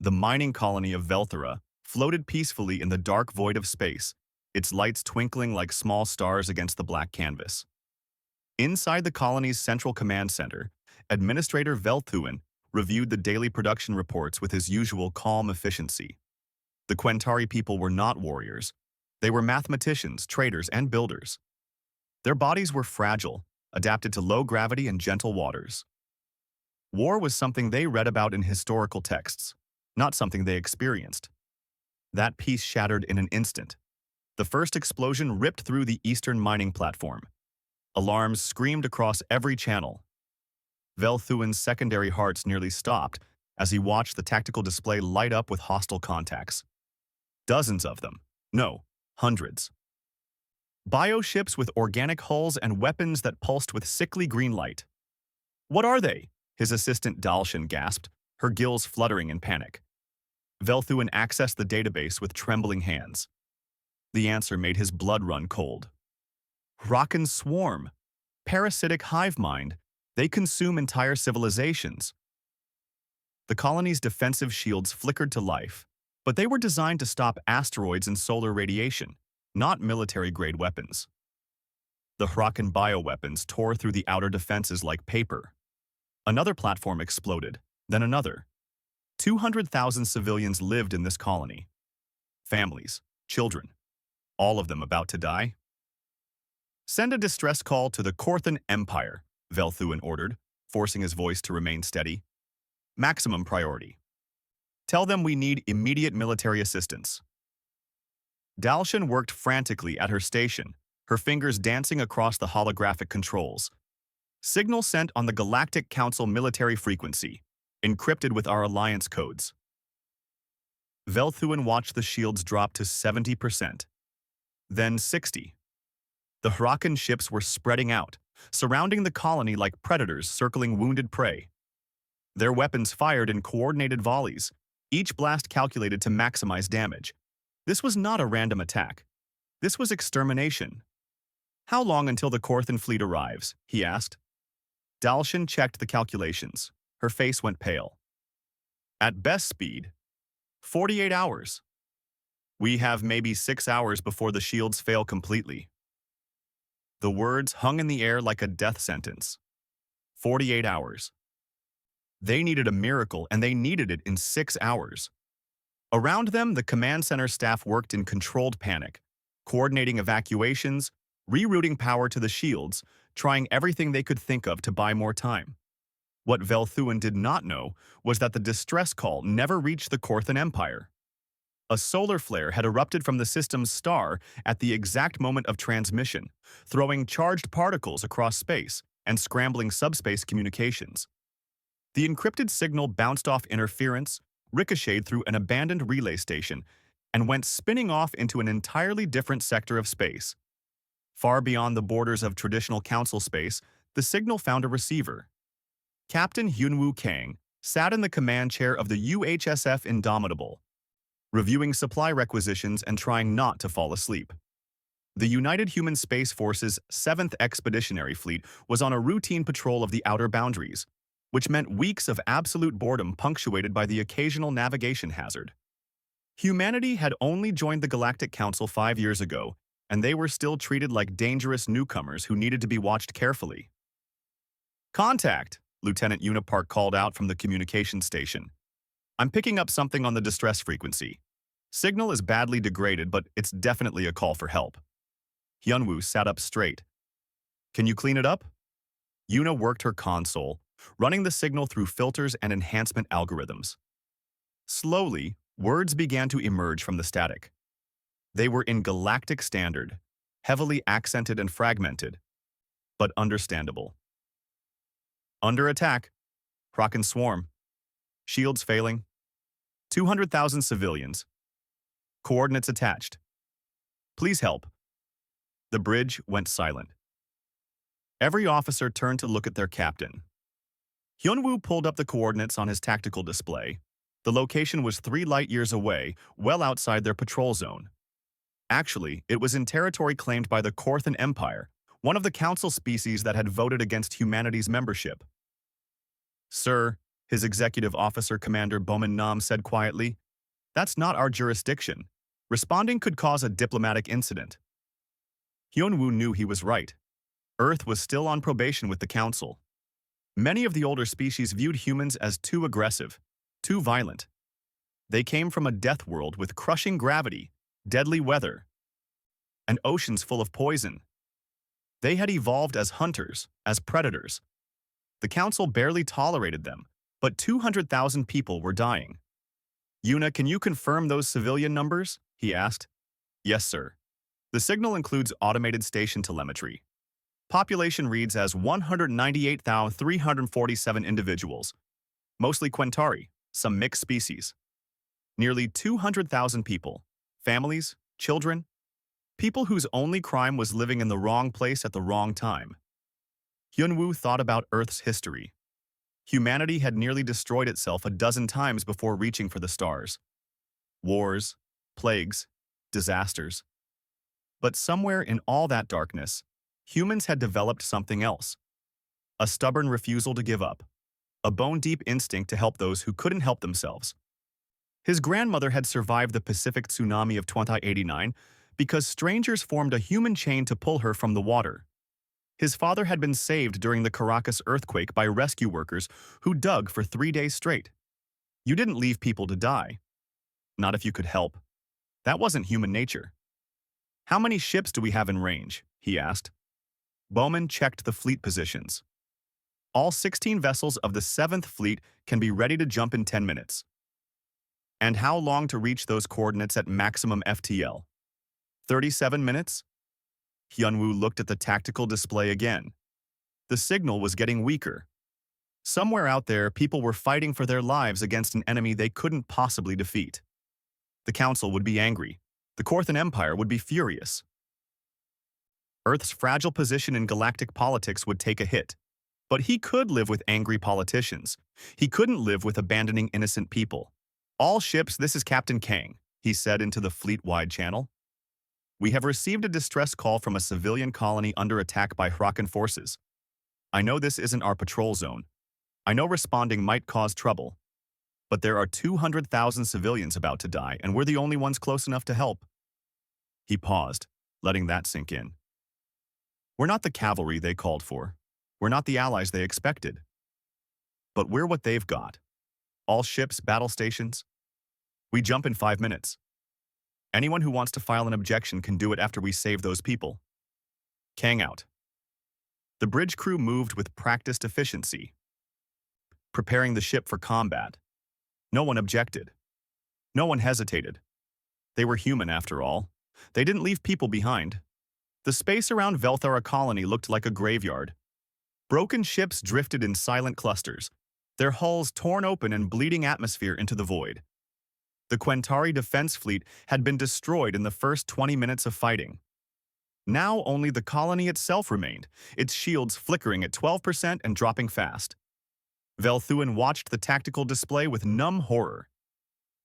The mining colony of Velthera floated peacefully in the dark void of space, its lights twinkling like small stars against the black canvas. Inside the colony's central command center, Administrator Velthuin reviewed the daily production reports with his usual calm efficiency. The Quentari people were not warriors. They were mathematicians, traders, and builders. Their bodies were fragile, adapted to low gravity and gentle waters. War was something they read about in historical texts, not something they experienced. That peace shattered in an instant. The first explosion ripped through the eastern mining platform. Alarms screamed across every channel. Velthuin's secondary hearts nearly stopped as he watched the tactical display light up with hostile contacts. Dozens of them. No, hundreds. Bioships with organic hulls and weapons that pulsed with sickly green light. "What are they?" his assistant Dalshan gasped, her gills fluttering in panic. Velthuin accessed the database with trembling hands. The answer made his blood run cold. Rockin' swarm. Parasitic hive mind. They consume entire civilizations. The colony's defensive shields flickered to life, but they were designed to stop asteroids and solar radiation, not military-grade weapons. The Hrockin bioweapons tore through the outer defenses like paper. Another platform exploded, then another. 200,000 civilians lived in this colony. Families, children, all of them about to die. "Send a distress call to the Korthan Empire," Velthuin ordered, forcing his voice to remain steady. "Maximum priority. Tell them we need immediate military assistance." Dalshan worked frantically at her station, her fingers dancing across the holographic controls. "Signal sent on the Galactic Council military frequency, encrypted with our alliance codes." Velthuin watched the shields drop to 70%, then 60%. The Hrockin ships were spreading out, surrounding the colony like predators circling wounded prey. Their weapons fired in coordinated volleys, each blast calculated to maximize damage. This was not a random attack. This was extermination. "How long until the Korthan fleet arrives?" he asked. Dalshan checked the calculations. Her face went pale. "At best speed, 48 hours. We have maybe 6 hours before the shields fail completely." The words hung in the air like a death sentence. 48 hours. They needed a miracle, and they needed it in 6 hours. Around them, the command center staff worked in controlled panic, coordinating evacuations, rerouting power to the shields, trying everything they could think of to buy more time. What Velthuin did not know was that the distress call never reached the Korthan Empire. A solar flare had erupted from the system's star at the exact moment of transmission, throwing charged particles across space and scrambling subspace communications. The encrypted signal bounced off interference, ricocheted through an abandoned relay station, and went spinning off into an entirely different sector of space. Far beyond the borders of traditional council space, the signal found a receiver. Captain Hyunwoo Kang sat in the command chair of the UHSF Indomitable, reviewing supply requisitions and trying not to fall asleep. The United Human Space Force's 7th Expeditionary Fleet was on a routine patrol of the outer boundaries, which meant weeks of absolute boredom punctuated by the occasional navigation hazard. Humanity had only joined the Galactic Council 5 years ago, and they were still treated like dangerous newcomers who needed to be watched carefully. "Contact!" Lieutenant Unipark called out from the communication station. "I'm picking up something on the distress frequency. Signal is badly degraded, but it's definitely a call for help." Hyunwoo sat up straight. "Can you clean it up?" Yuna worked her console, running the signal through filters and enhancement algorithms. Slowly, words began to emerge from the static. They were in galactic standard, heavily accented and fragmented, but understandable. "Under attack. Hrockin swarm. Shields failing. 200,000 civilians. Coordinates attached. Please help." The bridge went silent. Every officer turned to look at their captain. Hyunwoo pulled up the coordinates on his tactical display. The location was 3 light-years away, well outside their patrol zone. Actually, it was in territory claimed by the Korthan Empire, one of the council species that had voted against humanity's membership. "Sir, His executive officer, Commander Bowman Nam, said quietly. That's not our jurisdiction. Responding could cause a diplomatic incident. Hyunwoo knew he was right. Earth was still on probation with the Council. Many of the older species viewed humans as too aggressive, too violent. They came from a death world with crushing gravity, deadly weather, and oceans full of poison. They had evolved as hunters, as predators. The Council barely tolerated them, but 200,000 people were dying. Yuna, can you confirm those civilian numbers? He asked. Yes, sir. The signal includes automated station telemetry. Population reads as 198,347 individuals, mostly Quentari, some mixed species. Nearly 200,000 people, families, children, people whose only crime was living in the wrong place at the wrong time. Hyunwoo thought about Earth's history. Humanity had nearly destroyed itself a dozen times before reaching for the stars. Wars, plagues, disasters. But somewhere in all that darkness, humans had developed something else. A stubborn refusal to give up. A bone-deep instinct to help those who couldn't help themselves. His grandmother had survived the Pacific tsunami of 2089 because strangers formed a human chain to pull her from the water. His father had been saved during the Caracas earthquake by rescue workers who dug for 3 days straight. You didn't leave people to die. Not if you could help. That wasn't human nature. How many ships do we have in range? He asked. Bowman checked the fleet positions. All 16 vessels of the 7th Fleet can be ready to jump in 10 minutes. And how long to reach those coordinates at maximum FTL? 37 minutes? Hyunwoo looked at the tactical display again. The signal was getting weaker. Somewhere out there, people were fighting for their lives against an enemy they couldn't possibly defeat. The Council would be angry. The Korthan Empire would be furious. Earth's fragile position in galactic politics would take a hit. But he could live with angry politicians. He couldn't live with abandoning innocent people. All ships, this is Captain Kang, he said into the fleet-wide channel. We have received a distress call from a civilian colony under attack by Hrakan forces. I know this isn't our patrol zone. I know responding might cause trouble. But there are 200,000 civilians about to die, and we're the only ones close enough to help. He paused, letting that sink in. We're not the cavalry they called for. We're not the allies they expected. But we're what they've got. All ships, battle stations. We jump in 5 minutes. Anyone who wants to file an objection can do it after we save those people. Kang out. The bridge crew moved with practiced efficiency, preparing the ship for combat. No one objected. No one hesitated. They were human after all. They didn't leave people behind. The space around Velthara colony looked like a graveyard. Broken ships drifted in silent clusters, their hulls torn open and bleeding atmosphere into the void. The Quentari defense fleet had been destroyed in the first 20 minutes of fighting. Now only the colony itself remained, its shields flickering at 12% and dropping fast. Velthuan watched the tactical display with numb horror.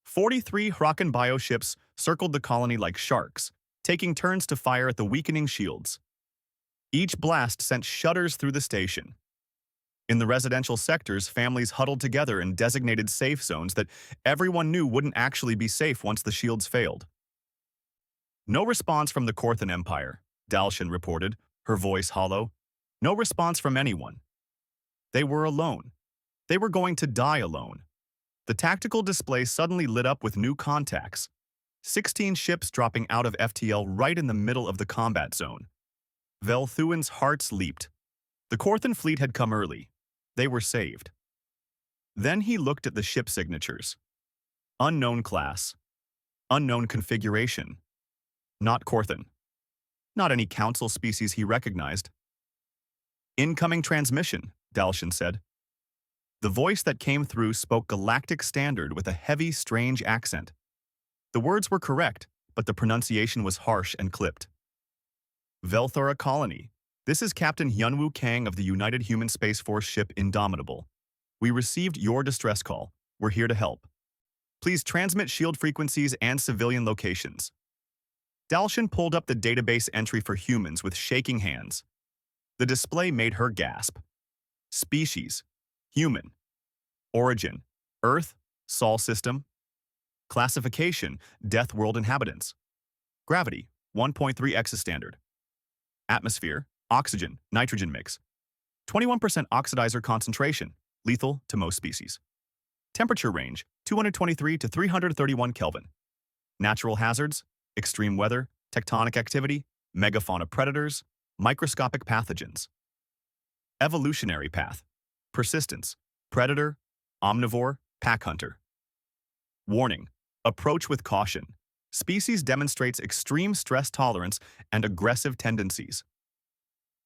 43 Hrakan bioships circled the colony like sharks, taking turns to fire at the weakening shields. Each blast sent shudders through the station. In the residential sectors, families huddled together in designated safe zones that everyone knew wouldn't actually be safe once the shields failed. No response from the Korthan Empire, Dalshan reported, her voice hollow. No response from anyone. They were alone. They were going to die alone. The tactical display suddenly lit up with new contacts. 16 ships dropping out of FTL right in the middle of the combat zone. Velthuan's hearts leaped. The Korthan fleet had come early. They were saved. Then he looked at the ship signatures. Unknown class. Unknown configuration. Not Korthan. Not any council species he recognized. Incoming transmission, Dalshan said. The voice that came through spoke Galactic Standard with a heavy, strange accent. The words were correct, but the pronunciation was harsh and clipped. Velthora Colony. This is Captain Hyunwoo Kang of the United Human Space Force ship Indomitable. We received your distress call. We're here to help. Please transmit shield frequencies and civilian locations. Dalshan pulled up the database entry for humans with shaking hands. The display made her gasp. Species. Human. Origin: Earth, Sol system. Classification: Death World inhabitants. Gravity: 1.3 exastandard. Atmosphere: oxygen, nitrogen mix. 21% oxidizer concentration, lethal to most species. Temperature range: 223 to 331 Kelvin. Natural hazards: extreme weather, tectonic activity, megafauna predators, microscopic pathogens. Evolutionary path: persistence, predator, omnivore, pack hunter. Warning: approach with caution. Species demonstrates extreme stress tolerance and aggressive tendencies.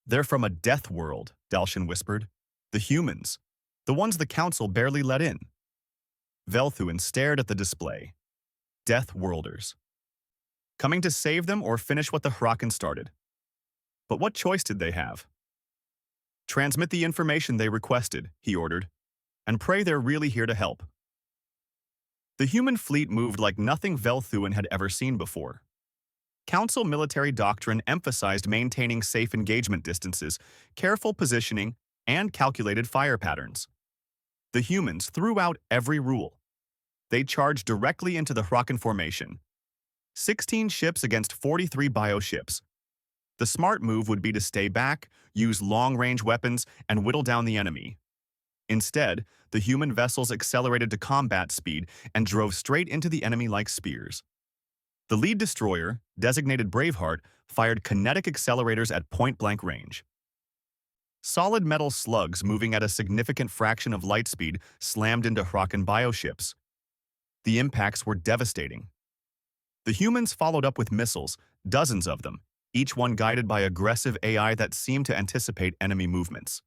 They're from a death world, Dalshan whispered. The humans. The ones the council barely let in. Velthuin stared at the display. Deathworlders. Coming to save them or finish what the Hraken started. But what choice did they have? Transmit the information they requested, he ordered, and pray they're really here to help. The human fleet moved like nothing Velthuin had ever seen before. Council military doctrine emphasized maintaining safe engagement distances, careful positioning, and calculated fire patterns. The humans threw out every rule. They charged directly into the Hraken formation. 16 ships against 43 bioships. The smart move would be to stay back, use long-range weapons, and whittle down the enemy. Instead, the human vessels accelerated to combat speed and drove straight into the enemy like spears. The lead destroyer, designated Braveheart, fired kinetic accelerators at point-blank range. Solid metal slugs moving at a significant fraction of light speed slammed into Hraken bioships. The impacts were devastating. The humans followed up with missiles, dozens of them, each one guided by aggressive AI that seemed to anticipate enemy movements.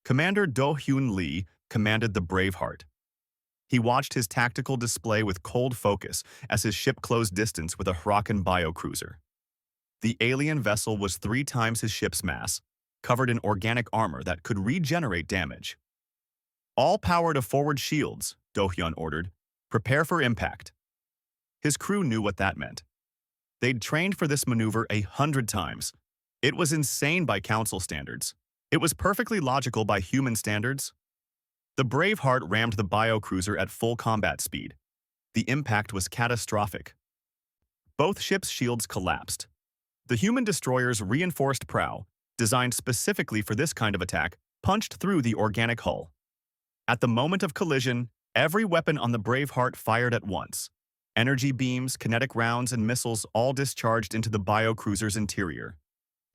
Commander Do-Hyun Lee commanded the Braveheart. He watched his tactical display with cold focus as his ship closed distance with a Hraken biocruiser. The alien vessel was 3 times his ship's mass, covered in organic armor that could regenerate damage. All power to forward shields, Do-Hyun ordered. Prepare for impact. His crew knew what that meant. They'd trained for this maneuver 100 times. It was insane by council standards. It was perfectly logical by human standards. The Braveheart rammed the biocruiser at full combat speed. The impact was catastrophic. Both ships' shields collapsed. The human destroyer's reinforced prow, designed specifically for this kind of attack, punched through the organic hull. At the moment of collision, every weapon on the Braveheart fired at once. Energy beams, kinetic rounds, and missiles all discharged into the biocruiser's interior.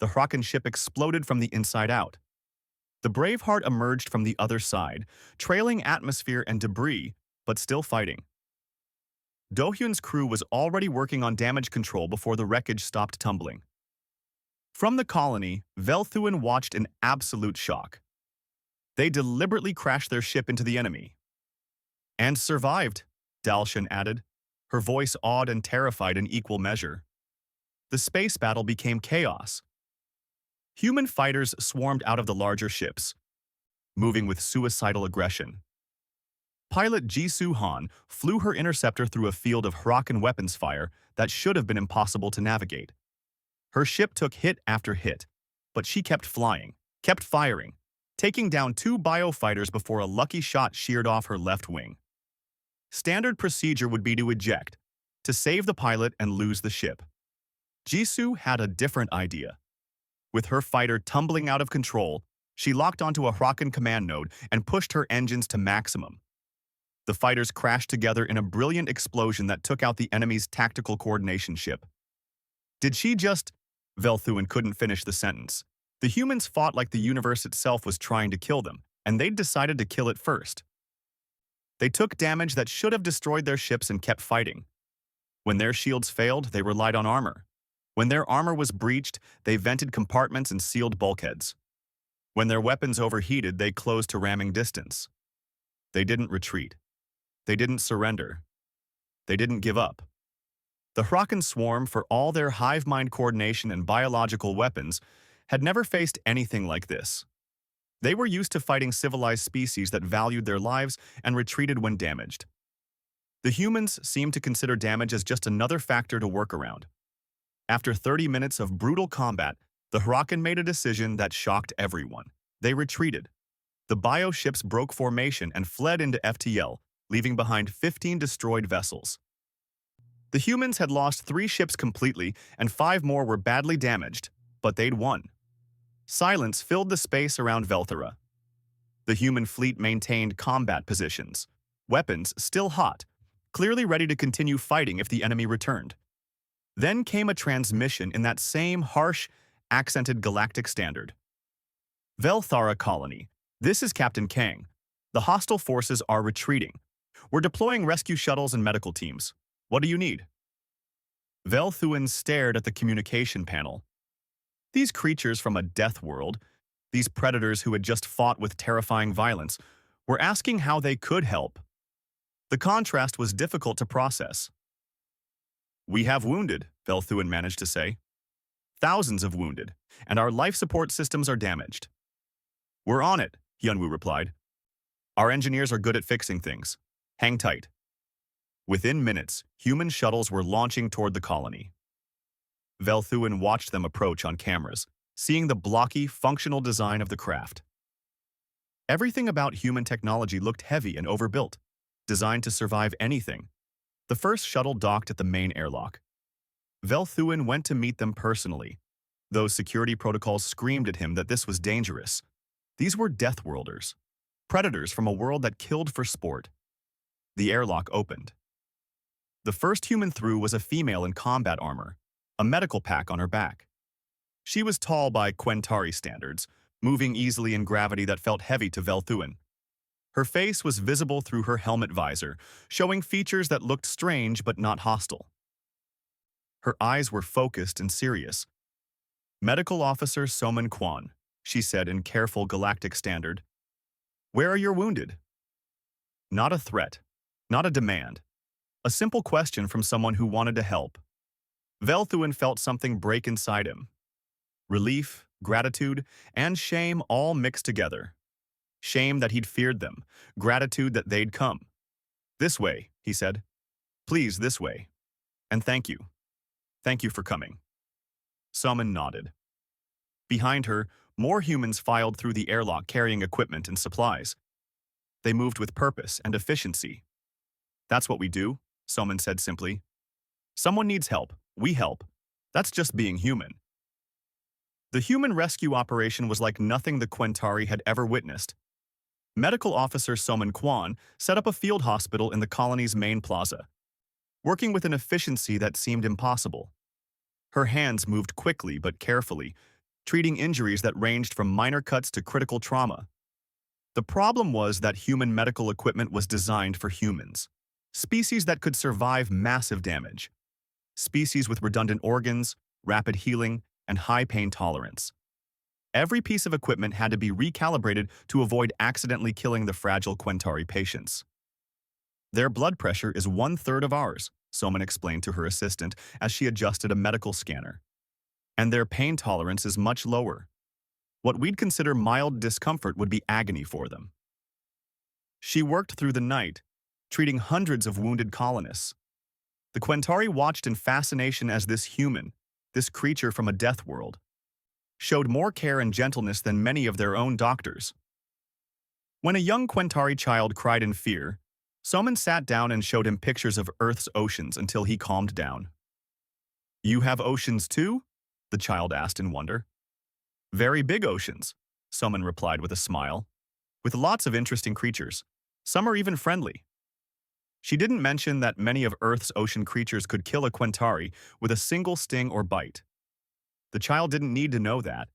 The Hraken ship exploded from the inside out. The Braveheart emerged from the other side, trailing atmosphere and debris, but still fighting. Do-Hyun's crew was already working on damage control before the wreckage stopped tumbling. From the colony, Velthuin watched in absolute shock. They deliberately crashed their ship into the enemy. And survived, Dalshan added, her voice awed and terrified in equal measure. The space battle became chaos. Human fighters swarmed out of the larger ships, moving with suicidal aggression. Pilot Jisoo Han flew her interceptor through a field of Hraken weapons fire that should have been impossible to navigate. Her ship took hit after hit, but she kept flying, kept firing, taking down 2 biofighters before a lucky shot sheared off her left wing. Standard procedure would be to eject, to save the pilot and lose the ship. Jisoo had a different idea. With her fighter tumbling out of control, she locked onto a Hraken command node and pushed her engines to maximum. The fighters crashed together in a brilliant explosion that took out the enemy's tactical coordination ship. Did she just... Velthuin couldn't finish the sentence. The humans fought like the universe itself was trying to kill them, and they'd decided to kill it first. They took damage that should have destroyed their ships and kept fighting. When their shields failed, they relied on armor. When their armor was breached, they vented compartments and sealed bulkheads. When their weapons overheated, they closed to ramming distance. They didn't retreat. They didn't surrender. They didn't give up. The Hraken swarm, for all their hive mind coordination and biological weapons, had never faced anything like this. They were used to fighting civilized species that valued their lives and retreated when damaged. The humans seemed to consider damage as just another factor to work around. After 30 minutes of brutal combat, the Hraken made a decision that shocked everyone. They retreated. The bioships broke formation and fled into FTL, leaving behind 15 destroyed vessels. The humans had lost 3 ships completely, and 5 more were badly damaged, but they'd won. Silence filled the space around Velthera. The human fleet maintained combat positions, weapons still hot, clearly ready to continue fighting if the enemy returned. Then came a transmission in that same harsh, accented galactic standard. Velthara Colony, this is Captain Kang. The hostile forces are retreating. We're deploying rescue shuttles and medical teams. What do you need? Velthuin stared at the communication panel. These creatures from a death world, these predators who had just fought with terrifying violence, were asking how they could help. The contrast was difficult to process. We have wounded, Velthuin managed to say. Thousands of wounded, and our life support systems are damaged. We're on it, Hyunwoo replied. Our engineers are good at fixing things. Hang tight. Within minutes, human shuttles were launching toward the colony. Velthuin watched them approach on cameras, seeing the blocky, functional design of the craft. Everything about human technology looked heavy and overbuilt, designed to survive anything. The first shuttle docked at the main airlock. Velthuin went to meet them personally. Those security protocols screamed at him that this was dangerous. These were Deathworlders, predators from a world that killed for sport. The airlock opened. The first human through was a female in combat armor, a medical pack on her back. She was tall by Quentari standards, moving easily in gravity that felt heavy to Velthuin. Her face was visible through her helmet visor, showing features that looked strange but not hostile. Her eyes were focused and serious. Medical Officer Soman Kwan, she said in careful galactic standard. Where are your wounded? Not a threat, not a demand. A simple question from someone who wanted to help. Velthuin felt something break inside him. Relief, gratitude, and shame all mixed together. Shame that he'd feared them, gratitude that they'd come. This way, he said. Please, this way. And thank you. Thank you for coming. Soman nodded. Behind her, more humans filed through the airlock carrying equipment and supplies. They moved with purpose and efficiency. That's what we do, Soman said simply. Someone needs help. We help. That's just being human. The human rescue operation was like nothing the Quentari had ever witnessed. Medical Officer Soman Kwan set up a field hospital in the colony's main plaza, working with an efficiency that seemed impossible. Her hands moved quickly but carefully, treating injuries that ranged from minor cuts to critical trauma. The problem was that human medical equipment was designed for humans, species that could survive massive damage, species with redundant organs, rapid healing, and high pain tolerance. Every piece of equipment had to be recalibrated to avoid accidentally killing the fragile Quentari patients. Their blood pressure is 1/3 of ours, Soman explained to her assistant as she adjusted a medical scanner. And their pain tolerance is much lower. What we'd consider mild discomfort would be agony for them. She worked through the night, treating hundreds of wounded colonists. The Quentari watched in fascination as this human, this creature from a death world, showed more care and gentleness than many of their own doctors. When a young Quentari child cried in fear, Soman sat down and showed him pictures of Earth's oceans until he calmed down. You have oceans too? The child asked in wonder. Very big oceans, Soman replied with a smile, with lots of interesting creatures. Some are even friendly. She didn't mention that many of Earth's ocean creatures could kill a Quentari with a single sting or bite. The child didn't need to know that.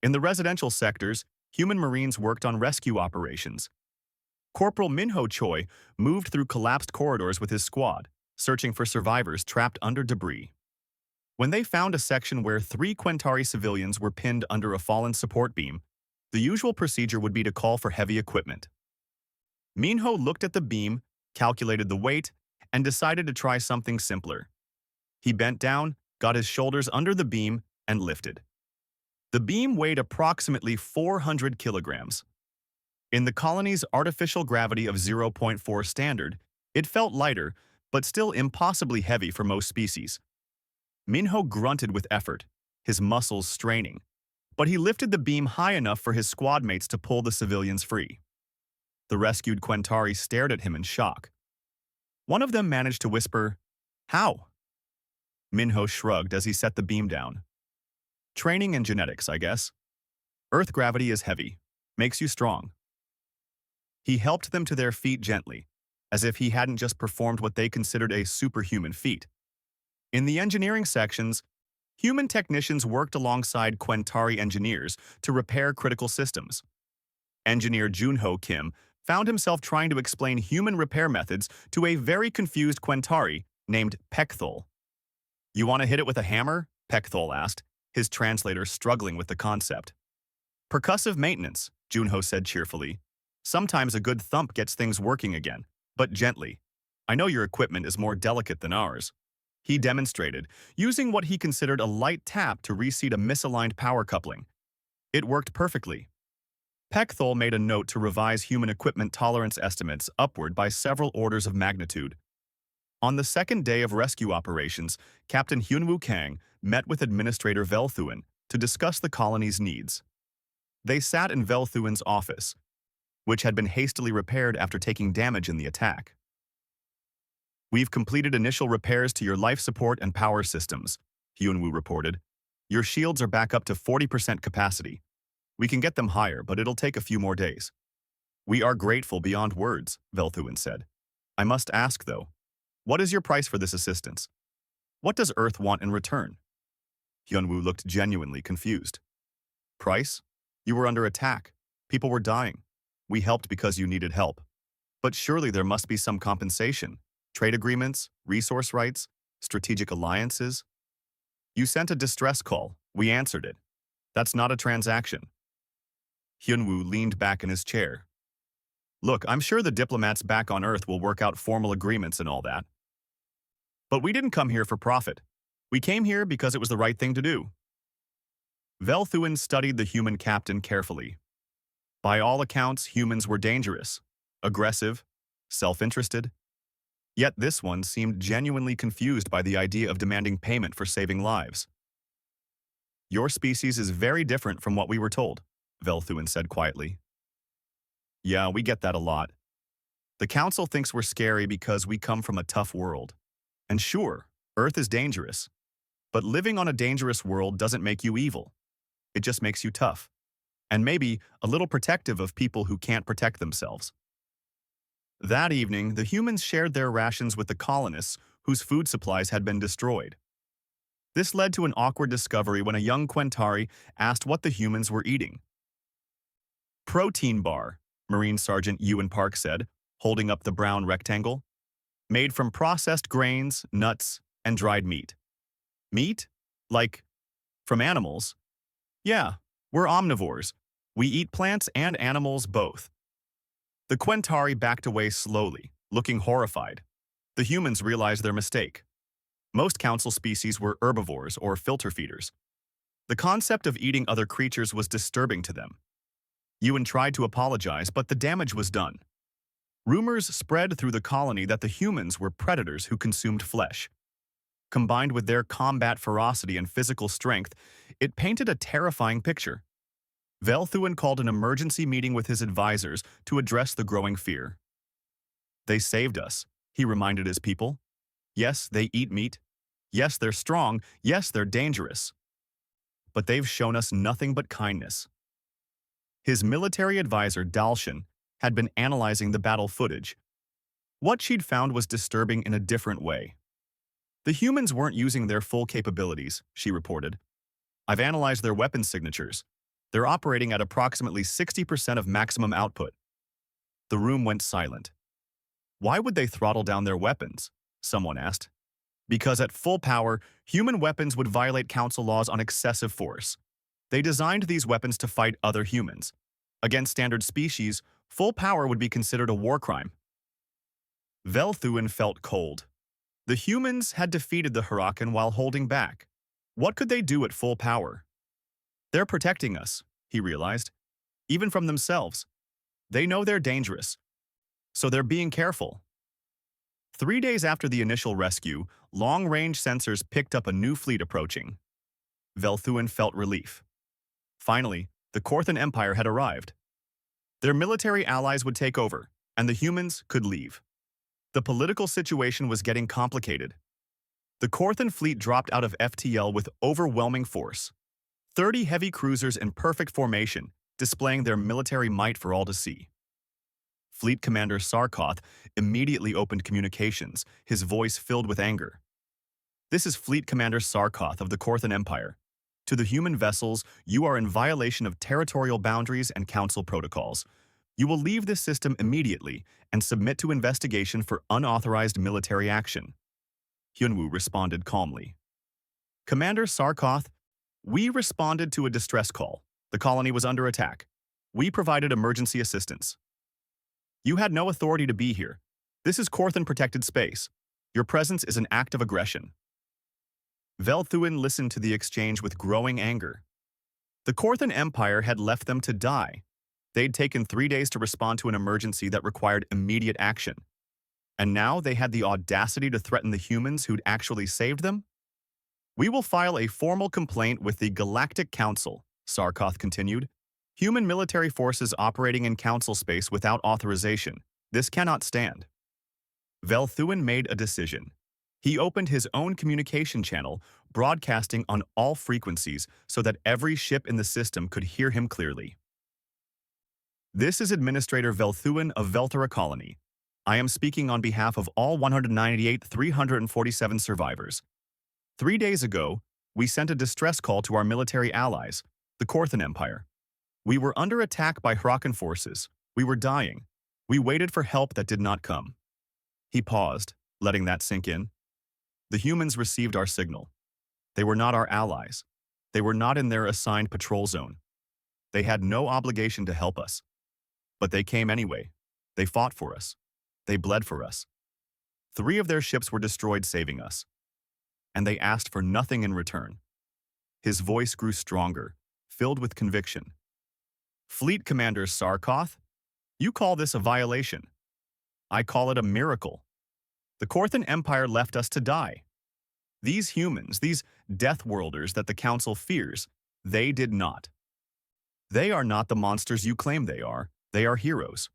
In the residential sectors, human marines worked on rescue operations. Corporal Minho Choi moved through collapsed corridors with his squad, searching for survivors trapped under debris. When they found a section where 3 Quentari civilians were pinned under a fallen support beam, the usual procedure would be to call for heavy equipment. Minho looked at the beam, calculated the weight, and decided to try something simpler. He bent down, got his shoulders under the beam, and lifted. The beam weighed approximately 400 kilograms. In the colony's artificial gravity of 0.4 standard, it felt lighter, but still impossibly heavy for most species. Minho grunted with effort, his muscles straining. but he lifted the beam high enough for his squad mates to pull the civilians free. The rescued Quentari stared at him in shock. One of them managed to whisper, "How?" Minho shrugged as he set the beam down. "Training and genetics, I guess. Earth gravity is heavy. Makes you strong." He helped them to their feet gently, as if he hadn't just performed what they considered a superhuman feat. In the engineering sections, human technicians worked alongside Quentari engineers to repair critical systems. Engineer Junho Kim found himself trying to explain human repair methods to a very confused Quentari named Pekthol. "You want to hit it with a hammer?" Pekthol asked, his translator struggling with the concept. "Percussive maintenance," Junho said cheerfully. "Sometimes a good thump gets things working again, but gently. I know your equipment is more delicate than ours." He demonstrated, using what he considered a light tap to reseat a misaligned power coupling. It worked perfectly. Pekthol made a note to revise human equipment tolerance estimates upward by several orders of magnitude. On the second day of rescue operations, Captain Hyunwoo Kang met with Administrator Velthuan to discuss the colony's needs. They sat in Velthuan's office, which had been hastily repaired after taking damage in the attack. "We've completed initial repairs to your life support and power systems," Hyunwoo reported. "Your shields are back up to 40% capacity. We can get them higher, but it'll take a few more days." "We are grateful beyond words," Velthuan said. "I must ask, though, what is your price for this assistance? What does Earth want in return?" Hyunwoo looked genuinely confused. "Price? You were under attack. People were dying. We helped because you needed help. But surely there must be some compensation. Trade agreements, resource rights, strategic alliances. You sent a distress call. We answered it. That's not a transaction." Hyunwoo leaned back in his chair. "Look, I'm sure the diplomats back on Earth will work out formal agreements and all that. But we didn't come here for profit. We came here because it was the right thing to do." Velthuan studied the human captain carefully. By all accounts, humans were dangerous, aggressive, self-interested. Yet this one seemed genuinely confused by the idea of demanding payment for saving lives. "Your species is very different from what we were told," Velthuan said quietly. "Yeah, we get that a lot. The Council thinks we're scary because we come from a tough world. And sure, Earth is dangerous. But living on a dangerous world doesn't make you evil. It just makes you tough. And maybe a little protective of people who can't protect themselves." That evening, the humans shared their rations with the colonists whose food supplies had been destroyed. This led to an awkward discovery when a young Quentari asked what the humans were eating. "Protein bar," Marine Sergeant Ewan Park said, holding up the brown rectangle. "Made from processed grains, nuts, and dried meat." "Meat? Like, from animals?" "Yeah, we're omnivores. We eat plants and animals both." The Quentari backed away slowly, looking horrified. The humans realized their mistake. Most council species were herbivores or filter feeders. The concept of eating other creatures was disturbing to them. Ewan tried to apologize, but the damage was done. Rumors spread through the colony that the humans were predators who consumed flesh. Combined with their combat ferocity and physical strength, it painted a terrifying picture. Velthuan called an emergency meeting with his advisors to address the growing fear. "They saved us," he reminded his people. "Yes, they eat meat. Yes, they're strong. Yes, they're dangerous. But they've shown us nothing but kindness." His military advisor, Dalshan, had been analyzing the battle footage. What she'd found was disturbing in a different way. "The humans weren't using their full capabilities," she reported. "I've analyzed their weapon signatures. They're operating at approximately 60% of maximum output." The room went silent. "Why would they throttle down their weapons?" someone asked. "Because at full power, human weapons would violate council laws on excessive force. They designed these weapons to fight other humans. Against standard species, full power would be considered a war crime." Velthuan felt cold. The humans had defeated the Hurakan while holding back. What could they do at full power? "They're protecting us," he realized, "even from themselves. They know they're dangerous, so they're being careful." 3 days after the initial rescue, long-range sensors picked up a new fleet approaching. Velthuan felt relief. Finally, the Korthan Empire had arrived. Their military allies would take over, and the humans could leave. The political situation was getting complicated. The Korthan fleet dropped out of FTL with overwhelming force. 30 heavy cruisers in perfect formation, displaying their military might for all to see. Fleet Commander Sarkoth immediately opened communications, his voice filled with anger. "This is Fleet Commander Sarkoth of the Korthan Empire. To the human vessels, you are in violation of territorial boundaries and council protocols. You will leave this system immediately and submit to investigation for unauthorized military action." Hyunwoo responded calmly. "Commander Sarkoth, we responded to a distress call. The colony was under attack. We provided emergency assistance. You had no authority to be here. This is Korthan-protected space. Your presence is an act of aggression." Velthuin listened to the exchange with growing anger. The Korthan Empire had left them to die. They'd taken 3 days to respond to an emergency that required immediate action. And now they had the audacity to threaten the humans who'd actually saved them? "We will file a formal complaint with the Galactic Council," Sarkoth continued. "Human military forces operating in council space without authorization. This cannot stand." Velthuin made a decision. He opened his own communication channel, broadcasting on all frequencies so that every ship in the system could hear him clearly. "This is Administrator Velthuin of Velthera Colony. I am speaking on behalf of all 198,347 survivors. 3 days ago, we sent a distress call to our military allies, the Korthan Empire. We were under attack by Hrakan forces. We were dying. We waited for help that did not come." He paused, letting that sink in. "The humans received our signal. They were not our allies. They were not in their assigned patrol zone. They had no obligation to help us. But they came anyway. They fought for us. They bled for us. 3 of their ships were destroyed saving us. And they asked for nothing in return." His voice grew stronger, filled with conviction. "Fleet Commander Sarkoth, you call this a violation. I call it a miracle. The Korthan Empire left us to die. These humans, these Deathworlders that the Council fears, they did not. They are not the monsters you claim they are. They are heroes."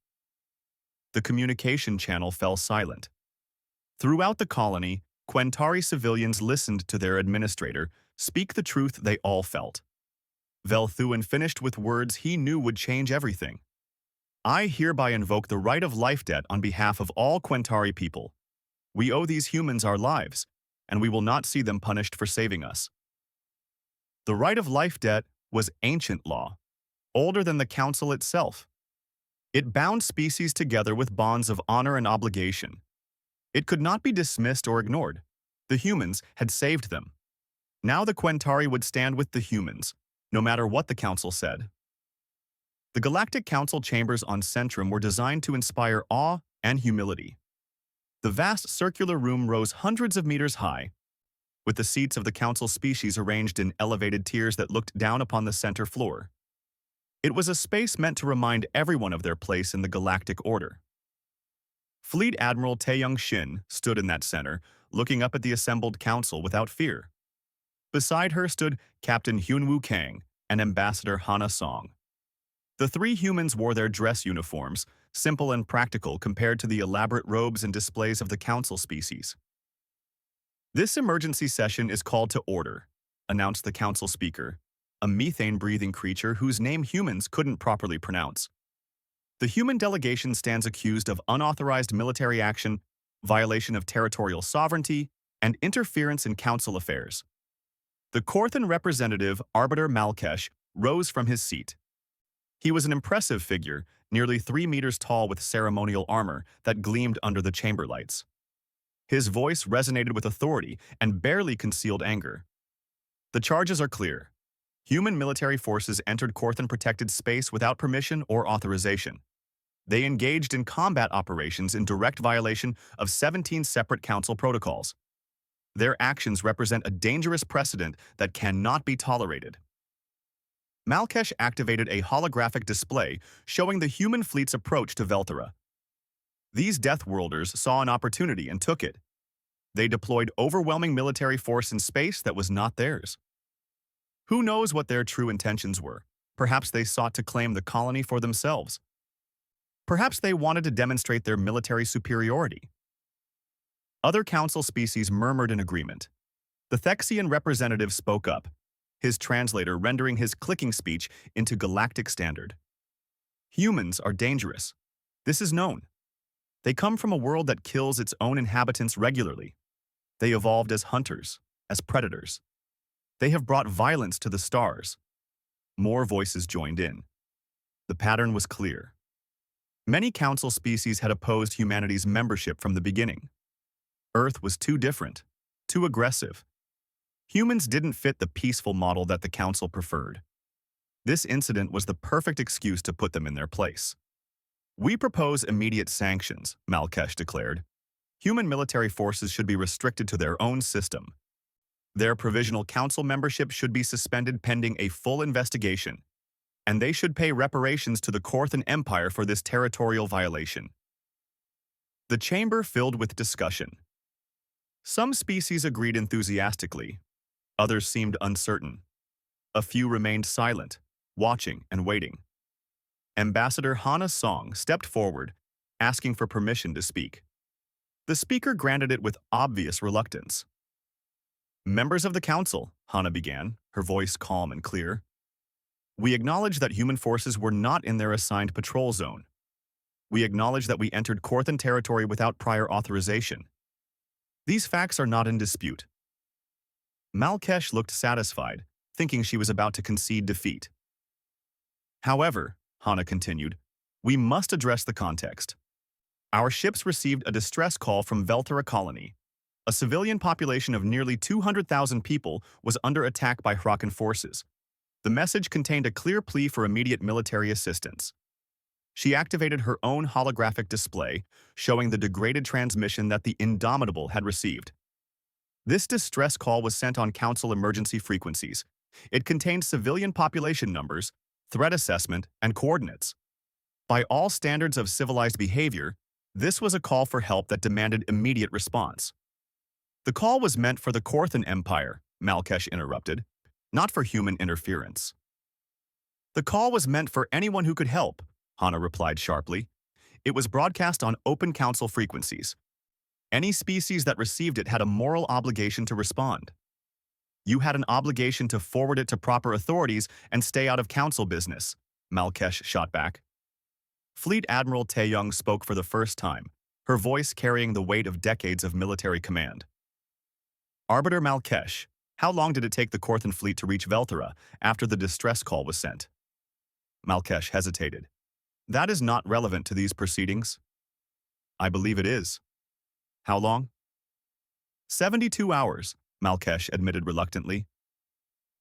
The communication channel fell silent. Throughout the colony, Quentari civilians listened to their administrator speak the truth they all felt. Velthuin finished with words he knew would change everything. "I hereby invoke the right of life debt on behalf of all Quentari people. We owe these humans our lives, and we will not see them punished for saving us." The right of life debt was ancient law, older than the Council itself. It bound species together with bonds of honor and obligation. It could not be dismissed or ignored. The humans had saved them. Now the Quentari would stand with the humans, no matter what the Council said. The Galactic Council chambers on Centrum were designed to inspire awe and humility. The vast circular room rose hundreds of meters high, with the seats of the Council species arranged in elevated tiers that looked down upon the center floor. It was a space meant to remind everyone of their place in the galactic order. Fleet Admiral Taeyong Shin stood in that center, looking up at the assembled council without fear. Beside her stood Captain Hyunwoo Kang and Ambassador Hana Song. The 3 humans wore their dress uniforms, simple and practical compared to the elaborate robes and displays of the council species. "This emergency session is called to order," announced the council speaker, a methane-breathing creature whose name humans couldn't properly pronounce. "The human delegation stands accused of unauthorized military action, violation of territorial sovereignty, and interference in council affairs." The Korthan representative, Arbiter Malkesh, rose from his seat. He was an impressive figure, nearly 3 meters tall with ceremonial armor that gleamed under the chamber lights. His voice resonated with authority and barely concealed anger. "The charges are clear. Human military forces entered Korthan-protected space without permission or authorization. They engaged in combat operations in direct violation of 17 separate council protocols. Their actions represent a dangerous precedent that cannot be tolerated." Malkesh activated a holographic display showing the human fleet's approach to Velthera. These Deathworlders saw an opportunity and took it. They deployed overwhelming military force in space that was not theirs. Who knows what their true intentions were? Perhaps they sought to claim the colony for themselves. Perhaps they wanted to demonstrate their military superiority. Other council species murmured in agreement. The Thexian representative spoke up, his translator rendering his clicking speech into galactic standard. Humans are dangerous. This is known. They come from a world that kills its own inhabitants regularly. They evolved as hunters, as predators. They have brought violence to the stars. More voices joined in. The pattern was clear. Many council species had opposed humanity's membership from the beginning. Earth was too different, too aggressive. Humans didn't fit the peaceful model that the council preferred. This incident was the perfect excuse to put them in their place. "We propose immediate sanctions," Malkesh declared. "Human military forces should be restricted to their own system. Their provisional council membership should be suspended pending a full investigation, and they should pay reparations to the Korthan Empire for this territorial violation." The chamber filled with discussion. Some species agreed enthusiastically. Others seemed uncertain. A few remained silent, watching and waiting. Ambassador Hana Song stepped forward, asking for permission to speak. The speaker granted it with obvious reluctance. "Members of the council," Hana began, her voice calm and clear. "We acknowledge that human forces were not in their assigned patrol zone. We acknowledge that we entered Korthan territory without prior authorization. These facts are not in dispute." Malkesh looked satisfied, thinking she was about to concede defeat. "However," Hana continued, "we must address the context. Our ships received a distress call from Velthara colony. A civilian population of nearly 200,000 people was under attack by Hrakan forces. The message contained a clear plea for immediate military assistance." She activated her own holographic display, showing the degraded transmission that the Indomitable had received. This distress call was sent on council emergency frequencies. It contained civilian population numbers, threat assessment, and coordinates. By all standards of civilized behavior, this was a call for help that demanded immediate response. "The call was meant for the Korthan Empire," Malkesh interrupted, "not for human interference." "The call was meant for anyone who could help," Hana replied sharply. "It was broadcast on open council frequencies. Any species that received it had a moral obligation to respond. You had an obligation to forward it to proper authorities and stay out of council business," Malkesh shot back. Fleet Admiral Taeyong spoke for the first time, her voice carrying the weight of decades of military command. "Arbiter Malkesh, how long did it take the Korthan fleet to reach Velthara after the distress call was sent?" Malkesh hesitated. "That is not relevant to these proceedings." "I believe it is." "How long?" 72 hours, Malkesh admitted reluctantly.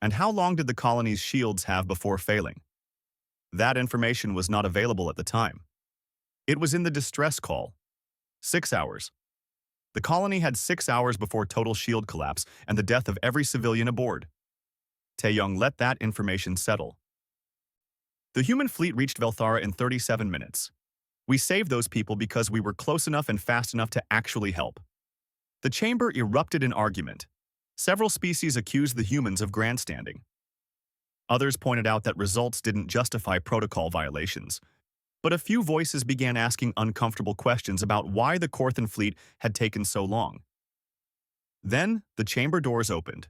"And how long did the colony's shields have before failing?" "That information was not available at the time. It was in the distress call. 6 hours. The colony had 6 hours before total shield collapse and the death of every civilian aboard." Taeyong let that information settle. "The human fleet reached Velthara in 37 minutes. We saved those people because we were close enough and fast enough to actually help." The chamber erupted in argument. Several species accused the humans of grandstanding. Others pointed out that results didn't justify protocol violations. But a few voices began asking uncomfortable questions about why the Korthan fleet had taken so long. Then, the chamber doors opened.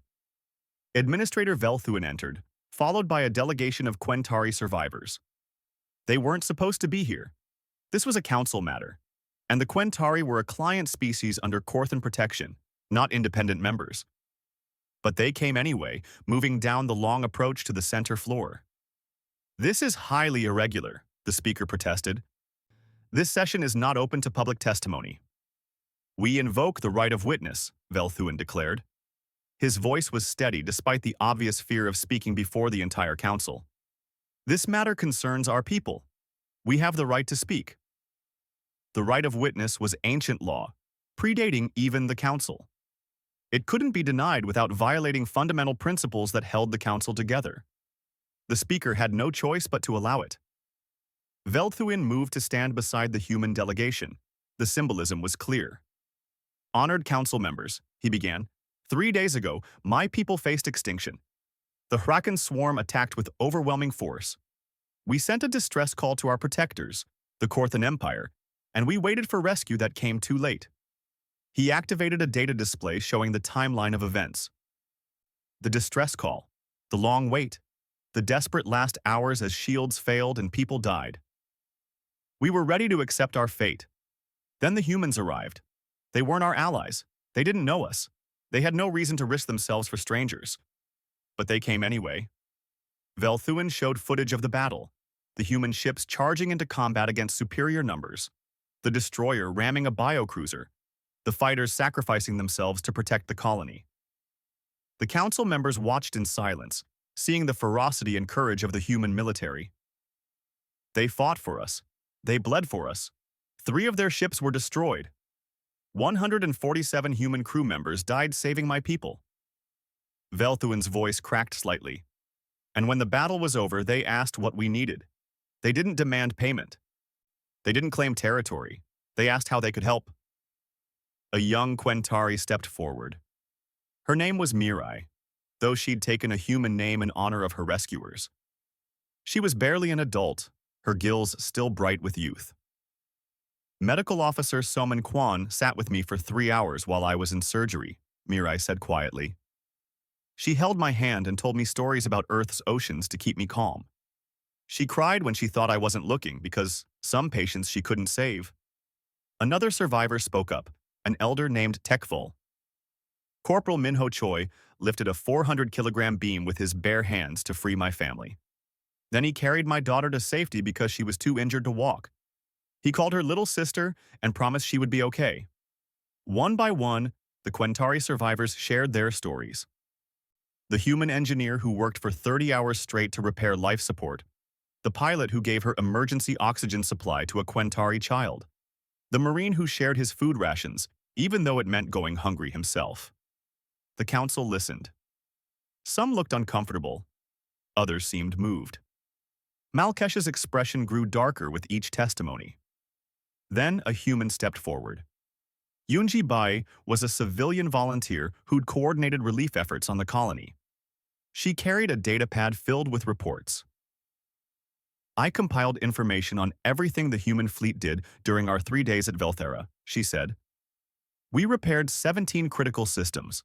Administrator Velthuin entered, followed by a delegation of Quentari survivors. They weren't supposed to be here. This was a council matter, and the Quentari were a client species under Korthan protection, not independent members. But they came anyway, moving down the long approach to the center floor. "This is highly irregular," the speaker protested. "This session is not open to public testimony." "We invoke the right of witness," Velthuin declared. His voice was steady despite the obvious fear of speaking before the entire council. "This matter concerns our people. We have the right to speak." The right of witness was ancient law, predating even the council. It couldn't be denied without violating fundamental principles that held the council together. The speaker had no choice but to allow it. Velthuin moved to stand beside the human delegation. The symbolism was clear. "Honored council members," he began, "3 days ago, my people faced extinction. The Hrakan swarm attacked with overwhelming force. We sent a distress call to our protectors, the Korthan Empire, and we waited for rescue that came too late. He activated a data display showing the timeline of events. The distress call, the long wait, the desperate last hours as shields failed and people died. We were ready to accept our fate. Then the humans arrived. They weren't our allies. They didn't know us. They had no reason to risk themselves for strangers. But they came anyway. Velthuin showed footage of the battle, the human ships charging into combat against superior numbers, the destroyer ramming a biocruiser, the fighters sacrificing themselves to protect the colony. The council members watched in silence, seeing the ferocity and courage of the human military. They fought for us. They bled for us. 3 of their ships were destroyed. 147 human crew members died saving my people. Velthuin's voice cracked slightly. And when the battle was over, they asked what we needed. They didn't demand payment. They didn't claim territory. They asked how they could help. A young Quentari stepped forward. Her name was Mirai, though she'd taken a human name in honor of her rescuers. She was barely an adult, her gills still bright with youth. Medical Officer Soman Kwan sat with me for 3 hours while I was in surgery, Mirai said quietly. She held my hand and told me stories about Earth's oceans to keep me calm. She cried when she thought I wasn't looking because some patients she couldn't save. Another survivor spoke up, an elder named Tekful. Corporal Minho Choi lifted a 400-kilogram beam with his bare hands to free my family. Then he carried my daughter to safety because she was too injured to walk. He called her little sister and promised she would be okay. One by one, the Quentari survivors shared their stories. The human engineer who worked for 30 hours straight to repair life support, the pilot who gave her emergency oxygen supply to a Quentari child, the Marine who shared his food rations, even though it meant going hungry himself. The council listened. Some looked uncomfortable. Others seemed moved. Malkesh's expression grew darker with each testimony. Then a human stepped forward. Yunji Bai was a civilian volunteer who'd coordinated relief efforts on the colony. She carried a datapad filled with reports. I compiled information on everything the human fleet did during our 3 days at Velthera, she said. We repaired 17 critical systems.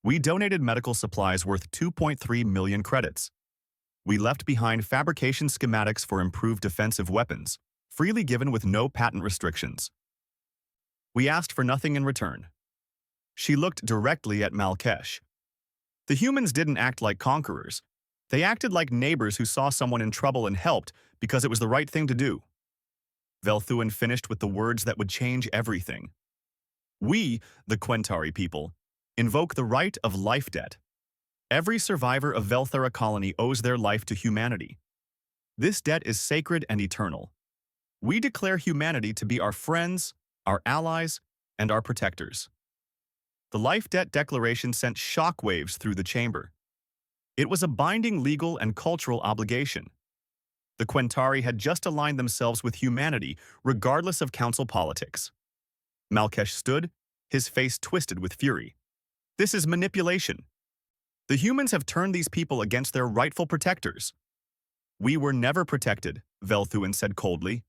We donated medical supplies worth 2.3 million credits. We left behind fabrication schematics for improved defensive weapons, freely given with no patent restrictions. We asked for nothing in return. She looked directly at Malkesh. The humans didn't act like conquerors. They acted like neighbors who saw someone in trouble and helped because it was the right thing to do. Velthuin finished with the words that would change everything. We, the Quentari people, invoke the right of life debt. Every survivor of Velthera colony owes their life to humanity. This debt is sacred and eternal. We declare humanity to be our friends, our allies, and our protectors. The Life Debt Declaration sent shockwaves through the chamber. It was a binding legal and cultural obligation. The Quentari had just aligned themselves with humanity, regardless of council politics. Malkesh stood, his face twisted with fury. This is manipulation. The humans have turned these people against their rightful protectors. We were never protected, Velthuin said coldly.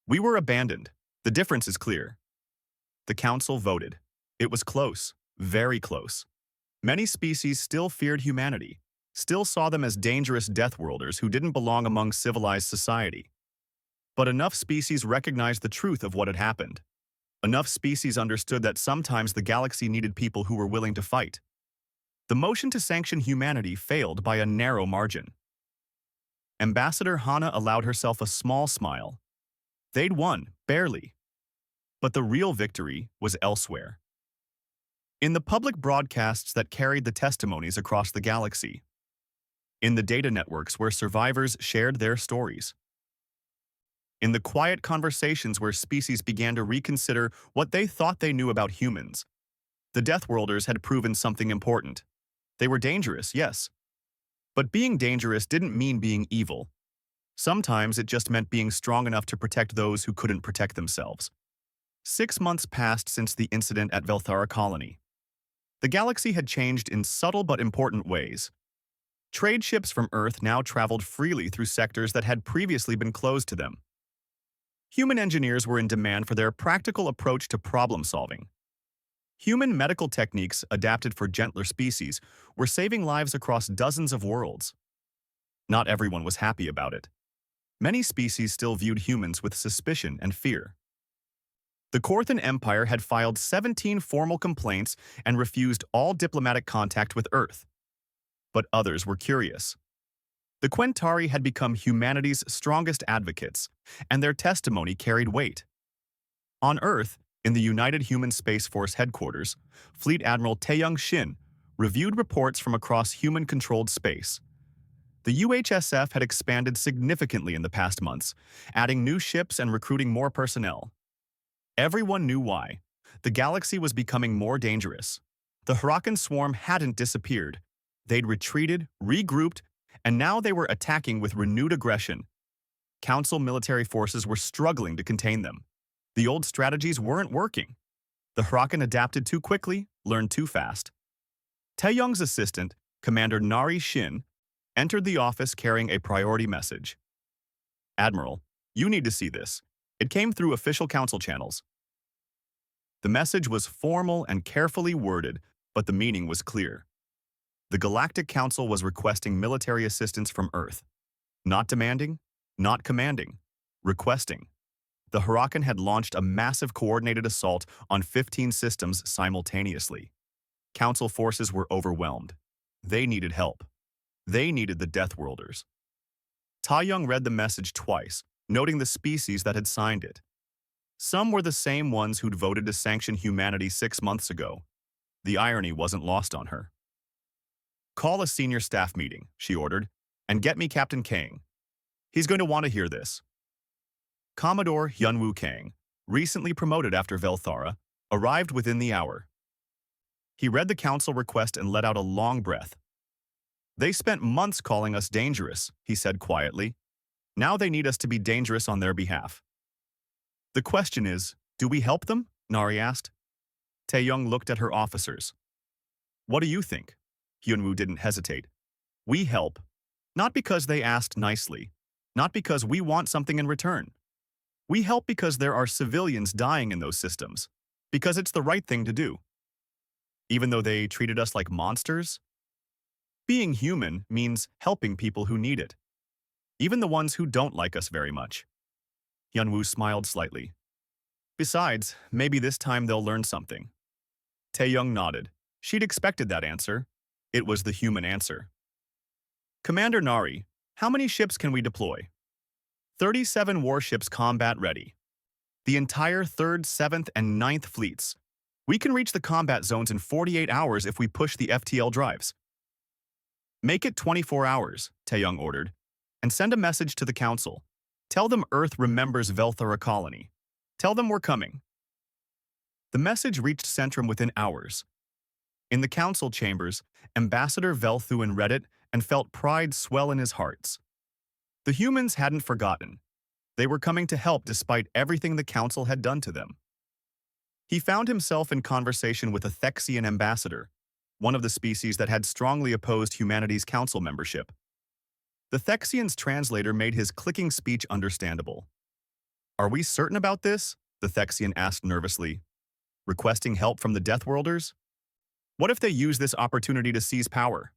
We were abandoned. The difference is clear. The council voted. It was close, very close. Many species still feared humanity, still saw them as dangerous Deathworlders who didn't belong among civilized society. But enough species recognized the truth of what had happened. Enough species understood that sometimes the galaxy needed people who were willing to fight. The motion to sanction humanity failed by a narrow margin. Ambassador Hana allowed herself a small smile. They'd won, barely. But the real victory was elsewhere. In the public broadcasts that carried the testimonies across the galaxy. In the data networks where survivors shared their stories. In the quiet conversations where species began to reconsider what they thought they knew about humans. The Deathworlders had proven something important. They were dangerous, yes. But being dangerous didn't mean being evil. Sometimes it just meant being strong enough to protect those who couldn't protect themselves. 6 months passed since the incident at Velthara Colony. The galaxy had changed in subtle but important ways. Trade ships from Earth now traveled freely through sectors that had previously been closed to them. Human engineers were in demand for their practical approach to problem-solving. Human medical techniques adapted for gentler species were saving lives across dozens of worlds. Not everyone was happy about it. Many species still viewed humans with suspicion and fear. The Korthan Empire had filed 17 formal complaints and refused all diplomatic contact with Earth. But others were curious. The Quentari had become humanity's strongest advocates, and their testimony carried weight. On Earth, in the United Human Space Force headquarters, Fleet Admiral Taeyong Shin reviewed reports from across human-controlled space. The UHSF had expanded significantly in the past months, adding new ships and recruiting more personnel. Everyone knew why. The galaxy was becoming more dangerous. The Huracan swarm hadn't disappeared. They'd retreated, regrouped, and now they were attacking with renewed aggression. Council military forces were struggling to contain them. The old strategies weren't working. The Huracan adapted too quickly, learned too fast. Taeyong's assistant, Commander Narration, entered the office carrying a priority message. "Admiral, you need to see this. It came through official council channels." The message was formal and carefully worded, but the meaning was clear. The Galactic Council was requesting military assistance from Earth. Not demanding, not commanding, requesting. The Huracan had launched a massive coordinated assault on 15 systems simultaneously. Council forces were overwhelmed. They needed help. They needed the Deathworlders. Taeyong read the message twice, noting the species that had signed it. Some were the same ones who'd voted to sanction humanity 6 months ago. The irony wasn't lost on her. "Call a senior staff meeting," she ordered, "and get me Captain Kang. He's going to want to hear this." Commodore Hyunwoo Kang, recently promoted after Velthara, arrived within the hour. He read the council request and let out a long breath. "They spent months calling us dangerous," he said quietly. "Now they need us to be dangerous on their behalf." "The question is, do we help them?" Nari asked. Taeyong looked at her officers. "What do you think?" Hyunwoo didn't hesitate. "We help. Not because they asked nicely. Not because we want something in return. We help because there are civilians dying in those systems. Because it's the right thing to do. Even though they treated us like monsters? Being human means helping people who need it. Even the ones who don't like us very much." Hyunwoo smiled slightly. "Besides, maybe this time they'll learn something." Taeyong nodded. She'd expected that answer. It was the human answer. "Commander Nari, how many ships can we deploy?" 37 warships combat ready. The entire 3rd, 7th, and 9th fleets. We can reach the combat zones in 48 hours if we push the FTL drives. "Make it 24 hours, Taeyong ordered, "and send a message to the council. Tell them Earth remembers Velthara colony. Tell them we're coming." The message reached Centrum within hours. In the council chambers, Ambassador Velthuin read it and felt pride swell in his heart. The humans hadn't forgotten. They were coming to help despite everything the council had done to them. He found himself in conversation with a Thexian ambassador, one of the species that had strongly opposed humanity's council membership. The Thexian's translator made his clicking speech understandable. "Are we certain about this?" the Thexian asked nervously. "Requesting help from the Deathworlders? What if they use this opportunity to seize power?"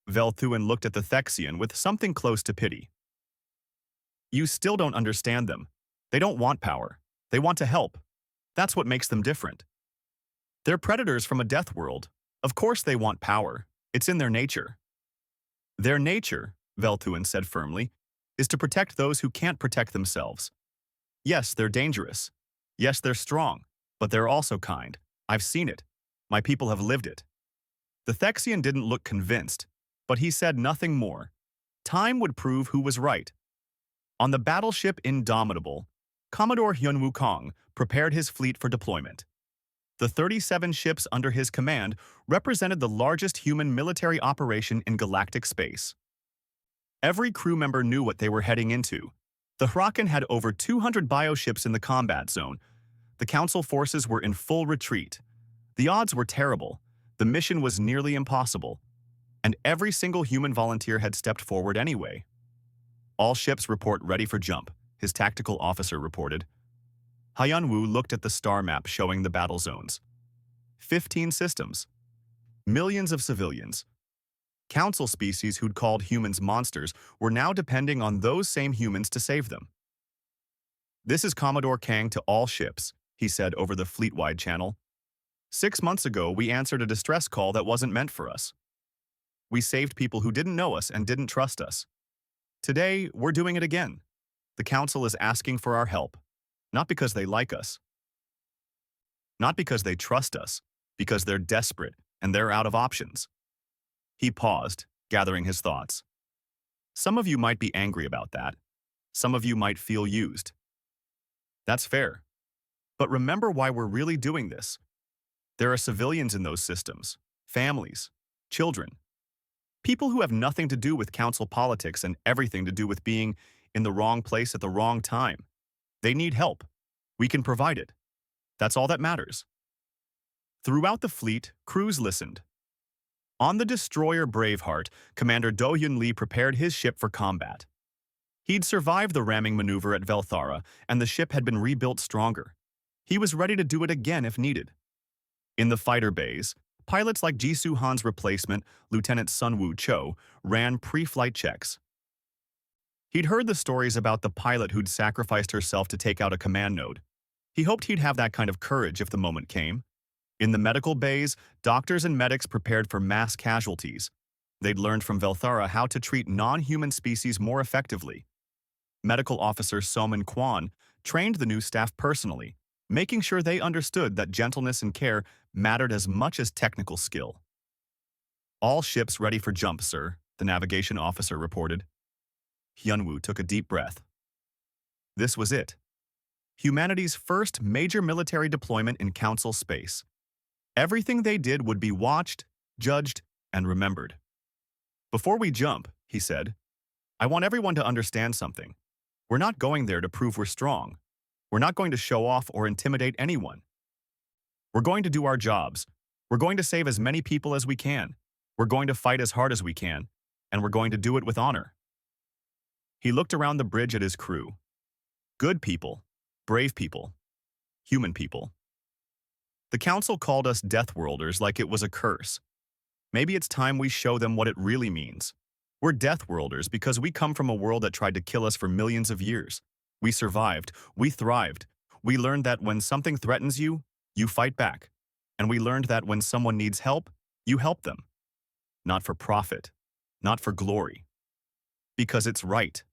Velthuin looked at the Thexian with something close to pity. "You still don't understand them. They don't want power. They want to help. That's what makes them different. They're predators from a death world. Of course they want power. It's in their nature." "Their nature," Velthuin said firmly, "is to protect those who can't protect themselves. Yes, they're dangerous. Yes, they're strong. But they're also kind. I've seen it. My people have lived it." The Thexian didn't look convinced, but he said nothing more. Time would prove who was right. On the battleship Indomitable, Commodore Hyunwoo Kang prepared his fleet for deployment. The 37 ships under his command represented the largest human military operation in galactic space. Every crew member knew what they were heading into. The Huracan had over 200 bioships in the combat zone. The Council forces were in full retreat. The odds were terrible. The mission was nearly impossible. and every single human volunteer had stepped forward anyway. All ships report ready for jump, his tactical officer reported. Hyun-woo looked at the star map showing the battle zones. 15 systems. Millions of civilians. Council species who'd called humans monsters were now depending on those same humans to save them. "This is Commodore Kang to all ships," he said over the fleet-wide channel. "6 months ago, we answered a distress call that wasn't meant for us. We saved people who didn't know us and didn't trust us. Today, we're doing it again. The Council is asking for our help, not because they like us, not because they trust us, because they're desperate and they're out of options." He paused, gathering his thoughts. "Some of you might be angry about that. Some of you might feel used. That's fair. But remember why we're really doing this. There are civilians in those systems, families, children, people who have nothing to do with council politics and everything to do with being in the wrong place at the wrong time. They need help. We can provide it. That's all that matters." Throughout the fleet, crews listened. On the destroyer Braveheart, Commander Do-hyun Lee prepared his ship for combat. He'd survived the ramming maneuver at Velthara, and the ship had been rebuilt stronger. He was ready to do it again if needed. In the fighter bays, pilots like Jisoo Han's replacement, Lieutenant Sunwoo Cho, ran pre-flight checks. He'd heard the stories about the pilot who'd sacrificed herself to take out a command node. He hoped he'd have that kind of courage if the moment came. In the medical bays, doctors and medics prepared for mass casualties. They'd learned from Velthara how to treat non-human species more effectively. Medical Officer Somin Kwan trained the new staff personally, making sure they understood that gentleness and care mattered as much as technical skill. "All ships ready for jump, sir," the navigation officer reported. Hyun-woo took a deep breath. This was it. Humanity's first major military deployment in Council space. Everything they did would be watched, judged, and remembered. "Before we jump," he said, "I want everyone to understand something. We're not going there to prove we're strong. We're not going to show off or intimidate anyone. We're going to do our jobs. We're going to save as many people as we can. We're going to fight as hard as we can. And we're going to do it with honor." He looked around the bridge at his crew. Good people, brave people, human people. The Council called us Deathworlders like it was a curse. Maybe it's time we show them what it really means. We're Deathworlders because we come from a world that tried to kill us for millions of years. We survived. We thrived. We learned that when something threatens you, you fight back. And we learned that when someone needs help, you help them. Not for profit. Not for glory. Because it's right.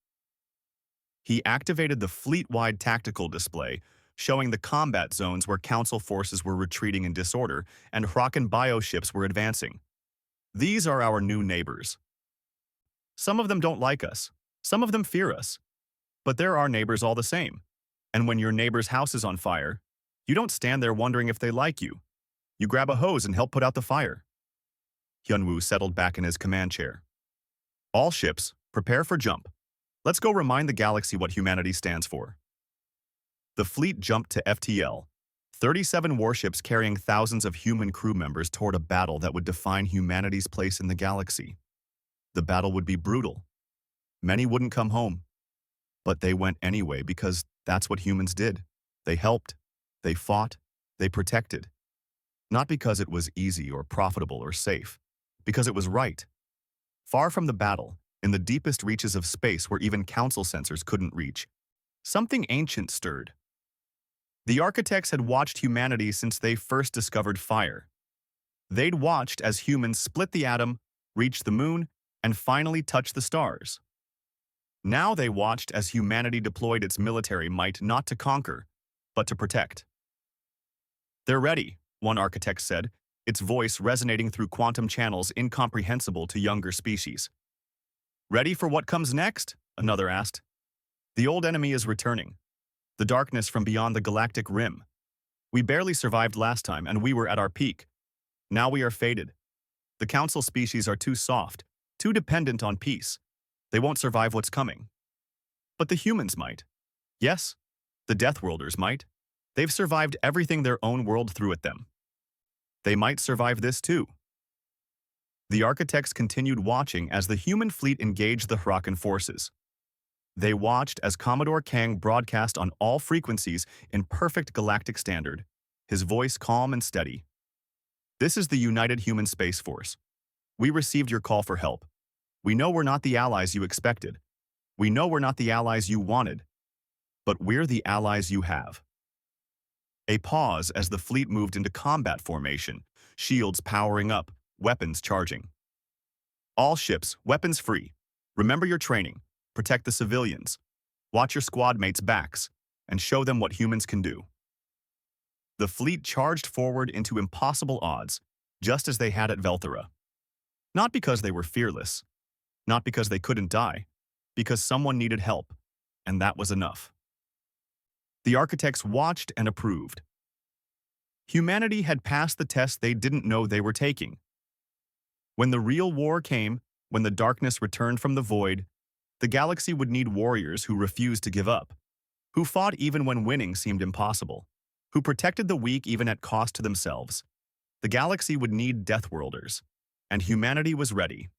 He activated the fleet-wide tactical display, showing the combat zones where Council forces were retreating in disorder and Hraken bioships were advancing. "These are our new neighbors. Some of them don't like us. Some of them fear us. But they're our neighbors all the same. And when your neighbor's house is on fire, you don't stand there wondering if they like you. You grab a hose and help put out the fire." Hyun-woo settled back in his command chair. "All ships, prepare for jump. Let's go remind the galaxy what humanity stands for." The fleet jumped to FTL, 37 warships carrying thousands of human crew members toward a battle that would define humanity's place in the galaxy. The battle would be brutal. Many wouldn't come home. But they went anyway because that's what humans did. They helped, they fought, they protected. Not because it was easy or profitable or safe, because it was right. Far from the battle, in the deepest reaches of space where even Council sensors couldn't reach, something ancient stirred. The architects had watched humanity since they first discovered fire. They'd watched as humans split the atom, reached the moon, and finally touched the stars. Now they watched as humanity deployed its military might not to conquer, but to protect. "They're ready," one architect said, its voice resonating through quantum channels incomprehensible to younger species. "Ready for what comes next?" another asked. "The old enemy is returning. The darkness from beyond the galactic rim. We barely survived last time, and we were at our peak. Now we are fated. The Council species are too soft, too dependent on peace. They won't survive what's coming. But the humans might. Yes, the Deathworlders might. They've survived everything their own world threw at them. They might survive this too." The architects continued watching as the human fleet engaged the Hrakan forces. They watched as Commodore Kang broadcast on all frequencies in perfect galactic standard, his voice calm and steady. "This is the United Human Space Force. We received your call for help. We know we're not the allies you expected. We know we're not the allies you wanted. But we're the allies you have." A pause as the fleet moved into combat formation, shields powering up, weapons charging. "All ships, weapons free. Remember your training. Protect the civilians. Watch your squad mates' backs, and show them what humans can do." The fleet charged forward into impossible odds, just as they had at Velthera. Not because they were fearless, not because they couldn't die, because someone needed help, and that was enough. The architects watched and approved. Humanity had passed the test they didn't know they were taking. When the real war came, when the darkness returned from the void, the galaxy would need warriors who refused to give up, who fought even when winning seemed impossible, who protected the weak even at cost to themselves. The galaxy would need Deathworlders, and humanity was ready.